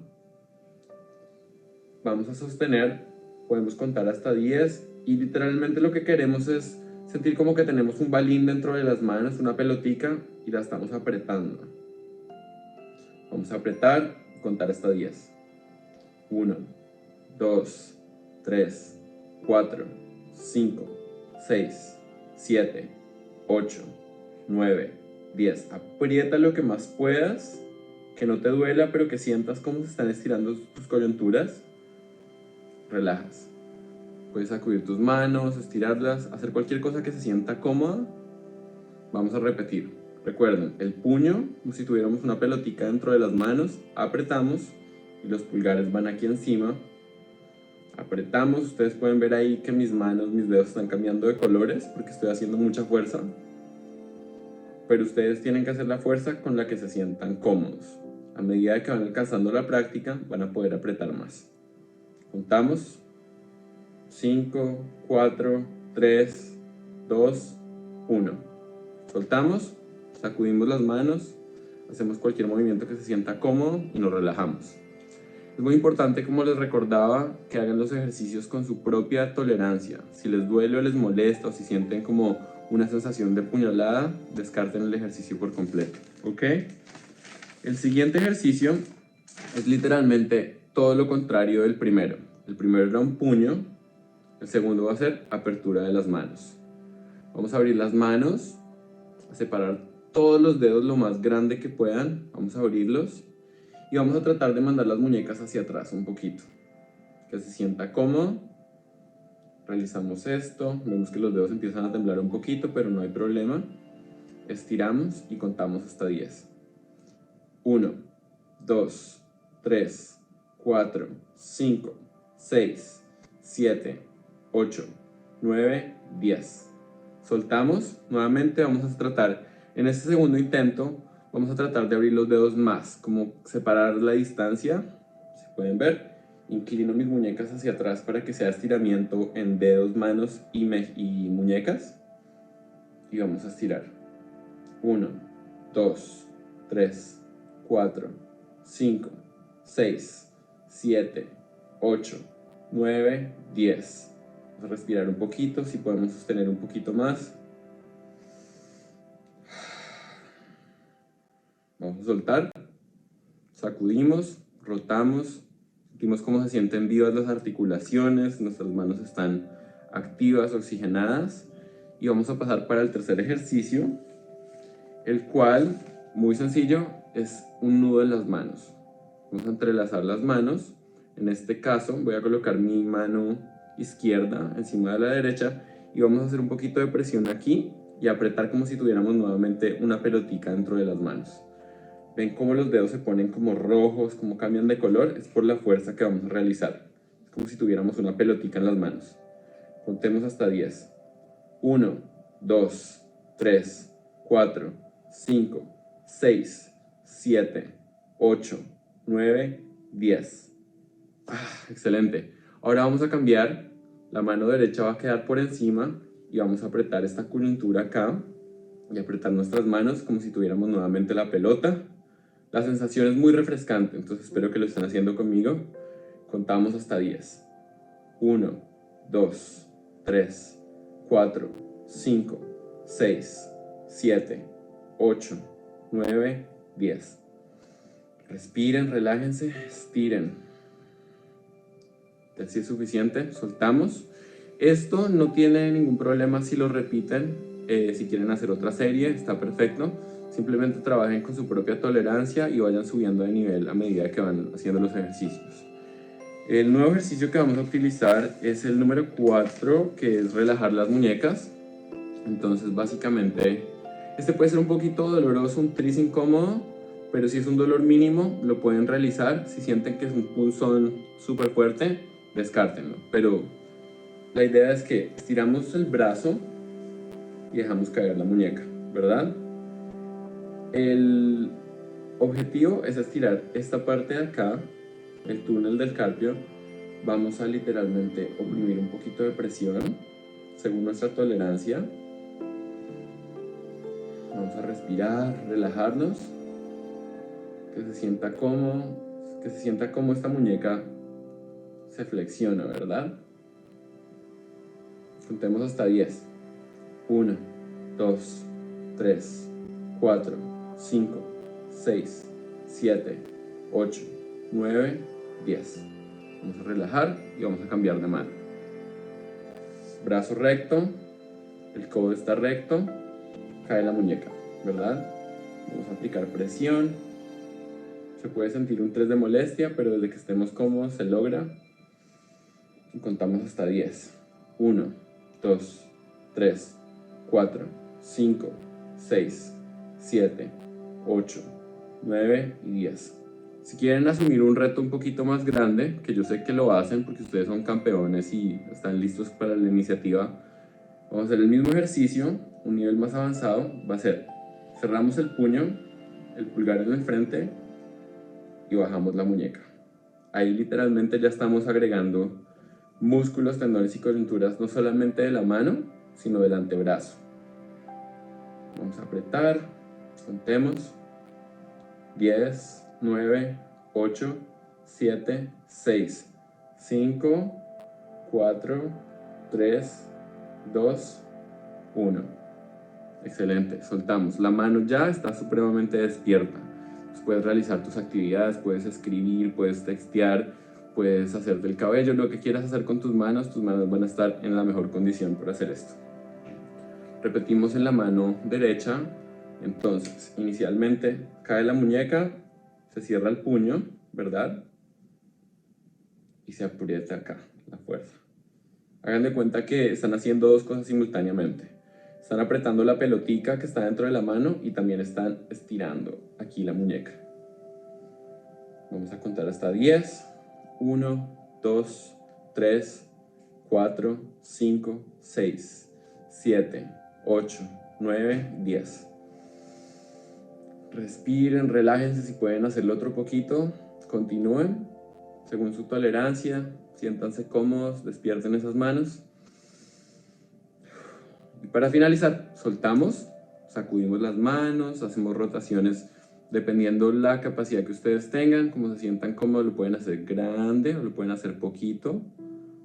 H: Vamos a sostener, podemos contar hasta 10 y literalmente lo que queremos es sentir como que tenemos un balín dentro de las manos, una pelotica, y la estamos apretando. Vamos a apretar y contar hasta 10. 1, 2, 3, 4, 5, 6, 7, 8, 9, 10. Aprieta lo que más puedas, que no te duela, pero que sientas cómo se están estirando tus coyunturas. Relajas. Puedes sacudir tus manos, estirarlas, hacer cualquier cosa que se sienta cómoda. Vamos a repetir. Recuerden, el puño, como si tuviéramos una pelotica dentro de las manos, apretamos y los pulgares van aquí encima. Apretamos, ustedes pueden ver ahí que mis manos, mis dedos están cambiando de colores porque estoy haciendo mucha fuerza. Pero ustedes tienen que hacer la fuerza con la que se sientan cómodos. A medida que van alcanzando la práctica, van a poder apretar más. Contamos. 5, 4, 3, 2, 1. Soltamos, sacudimos las manos, hacemos cualquier movimiento que se sienta cómodo y nos relajamos. Es muy importante, como les recordaba, que hagan los ejercicios con su propia tolerancia. Si les duele o les molesta o si sienten como una sensación de puñalada, descarten el ejercicio por completo. ¿Ok? El siguiente ejercicio es literalmente todo lo contrario del primero. El primero era un puño. El segundo va a ser apertura de las manos. Vamos a abrir las manos, a separar todos los dedos lo más grande que puedan. Vamos a abrirlos y vamos a tratar de mandar las muñecas hacia atrás un poquito. Que se sienta cómodo. Realizamos esto. Vemos que los dedos empiezan a temblar un poquito, pero no hay problema. Estiramos y contamos hasta 10. 1, 2, 3, 4, 5, 6, 7, 8, 9, 10. Soltamos. Nuevamente vamos a tratar, en este segundo intento, vamos a tratar de abrir los dedos más, como separar la distancia. Si pueden ver, inclino mis muñecas hacia atrás para que sea estiramiento en dedos, manos y muñecas. Y vamos a estirar. 1, 2, 3, 4, 5, 6, 7, 8, 9, 10. Vamos a respirar un poquito, si podemos sostener un poquito más. Vamos a soltar. Sacudimos, rotamos. Sentimos cómo se sienten vivas las articulaciones, nuestras manos están activas, oxigenadas. Y vamos a pasar para el tercer ejercicio, el cual, muy sencillo, es un nudo en las manos. Vamos a entrelazar las manos. En este caso voy a colocar mi mano izquierda encima de la derecha y vamos a hacer un poquito de presión aquí y apretar como si tuviéramos nuevamente una pelotica dentro de las manos. ¿Ven cómo los dedos se ponen como rojos, cómo cambian de color? Es por la fuerza que vamos a realizar. Es como si tuviéramos una pelotica en las manos. Contemos hasta 10. 1, 2, 3, 4, 5, 6, 7, 8, 9, 10. Excelente. Ahora vamos a cambiar. La mano derecha va a quedar por encima y vamos a apretar esta coyuntura acá y apretar nuestras manos como si tuviéramos nuevamente la pelota. La sensación es muy refrescante, entonces espero que lo estén haciendo conmigo. Contamos hasta 10. 1, 2, 3, 4, 5, 6, 7, 8, 9, 10. Respiren, relájense, estiren. Si es suficiente, soltamos. Esto no tiene ningún problema si lo repiten. Si quieren hacer otra serie, está perfecto. Simplemente trabajen con su propia tolerancia y vayan subiendo de nivel a medida que van haciendo los ejercicios. El nuevo ejercicio que vamos a utilizar es el número 4, que es relajar las muñecas. Entonces, básicamente, este puede ser un poquito doloroso, un tris incómodo, pero si es un dolor mínimo, lo pueden realizar. Si sienten que es un punzón súper fuerte, descártenlo. Pero la idea es que estiramos el brazo y dejamos caer la muñeca, ¿verdad? El objetivo es estirar esta parte de acá, el túnel del carpio. Vamos a literalmente oprimir un poquito de presión según nuestra tolerancia. Vamos a respirar, relajarnos, que se sienta cómo esta muñeca se flexiona, ¿verdad? Contemos hasta 10. 1, 2, 3, 4, 5, 6, 7, 8, 9, 10. Vamos a relajar y vamos a cambiar de mano. Brazo recto, el codo está recto, cae la muñeca, ¿verdad? Vamos a aplicar presión. Se puede sentir un 3 de molestia, pero desde que estemos cómodos se logra. Y contamos hasta 10. 1, 2, 3, 4, 5, 6, 7, 8, 9 y 10. Si quieren asumir un reto un poquito más grande, que yo sé que lo hacen porque ustedes son campeones y están listos para la iniciativa, vamos a hacer el mismo ejercicio, un nivel más avanzado. Va a ser, cerramos el puño, el pulgar en el frente y bajamos la muñeca. Ahí literalmente ya estamos agregando músculos, tendones y coyunturas, no solamente de la mano, sino del antebrazo. Vamos a apretar, contemos. 10, 9, 8, 7, 6, 5, 4, 3, 2, 1. Excelente, soltamos. La mano ya está supremamente despierta. Puedes realizar tus actividades, puedes escribir, puedes textear, puedes hacerte el cabello, lo que quieras hacer con tus manos van a estar en la mejor condición para hacer esto. Repetimos en la mano derecha. Entonces, inicialmente cae la muñeca, se cierra el puño, ¿verdad? Y se aprieta acá, la fuerza. Hagan de cuenta que están haciendo dos cosas simultáneamente. Están apretando la pelotica que está dentro de la mano y también están estirando aquí la muñeca. Vamos a contar hasta 10. 1, 2, 3, 4, 5, 6, 7, 8, 9, 10. Respiren, relájense, si pueden hacerlo otro poquito, continúen según su tolerancia, siéntanse cómodos, despierten esas manos. Y para finalizar, soltamos, sacudimos las manos, hacemos rotaciones dependiendo la capacidad que ustedes tengan, como se sientan cómodos, lo pueden hacer grande o lo pueden hacer poquito,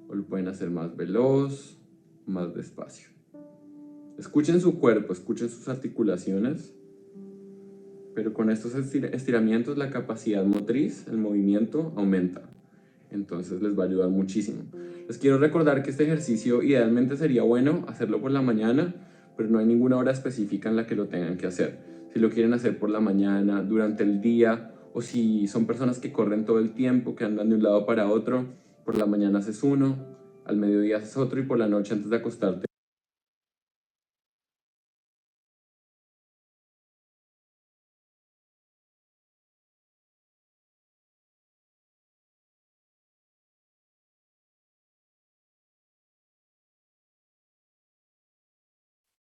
H: o lo pueden hacer más veloz, más despacio. Escuchen su cuerpo, escuchen sus articulaciones. Pero con estos estiramientos la capacidad motriz, el movimiento aumenta. Entonces les va a ayudar muchísimo. Les quiero recordar que este ejercicio idealmente sería bueno hacerlo por la mañana, pero no hay ninguna hora específica en la que lo tengan que hacer. Si lo quieren hacer por la mañana, durante el día, o si son personas que corren todo el tiempo, que andan de un lado para otro, por la mañana haces uno, al mediodía haces otro y por la noche antes de acostarte.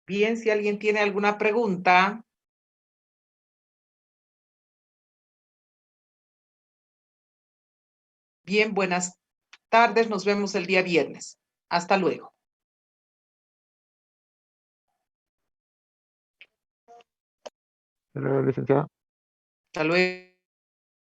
A: Bien, si alguien tiene alguna pregunta. Bien, buenas tardes, nos vemos el día viernes. Hasta luego.
I: Hasta luego, licenciado.
A: Hasta luego.